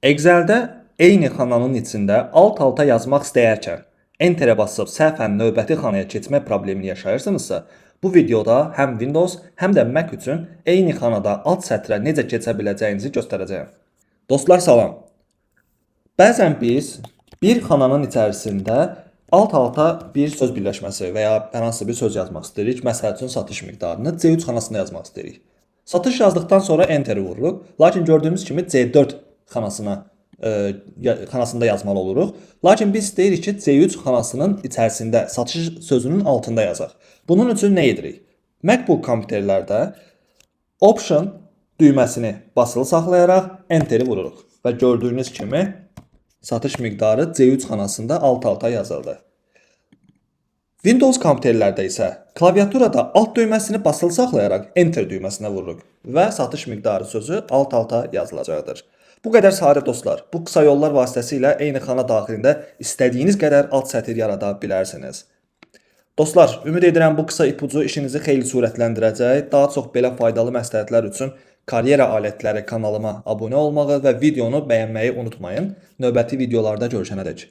Excel-də eyni xananın içində alt-alta yazmaq istəyərkən Enter-ə basıb səhvən növbəti xanaya keçmək problemini yaşayırsınızsa, bu videoda həm Windows, həm də Mac üçün eyni xanada alt sətrə necə keçə biləcəyinizi göstərəcəyəm. Dostlar salam. Bəzən biz bir xananın içərisində alt-alta bir söz birləşməsi və ya hər hansı bir söz yazmaq istəyirik. Məsəl üçün satış miqdarını C3 xanasında yazmaq istəyirik. Satış yazdıqdan sonra Enter-i vururuq. Lakin gördüyümüz kimi C4 xanasında yazmalı oluruq. Lakin biz istəyirik ki, C3 xanasının içərisində satış sözünün altında yazaq. Bunun üçün nə edirik? MacBook kompüterlərdə Option düyməsini basılı saxlayaraq Enter-i vururuq. Və gördüyünüz kimi satış miqdarı C3 xanasında alt-alta yazıldı. Windows kompüterlərdə isə klaviaturada alt düyməsini basılı saxlayaraq Enter düyməsinə vururuq və satış miqdarı sözü alt-alta yazılacaqdır. Bu qədər sadə dostlar. Bu qısa yollar vasitəsilə eyni xana daxilində istədiyiniz qədər alt sətir yarada bilərsiniz. Dostlar, ümid edirəm bu qısa ipucu işinizi xeyli sürətləndirəcək. Daha çox belə faydalı məsləhətlər üçün Karyera Alətləri kanalıma abunə olmağı və videonu bəyənməyi unutmayın. Növbəti videolarda görüşənədək.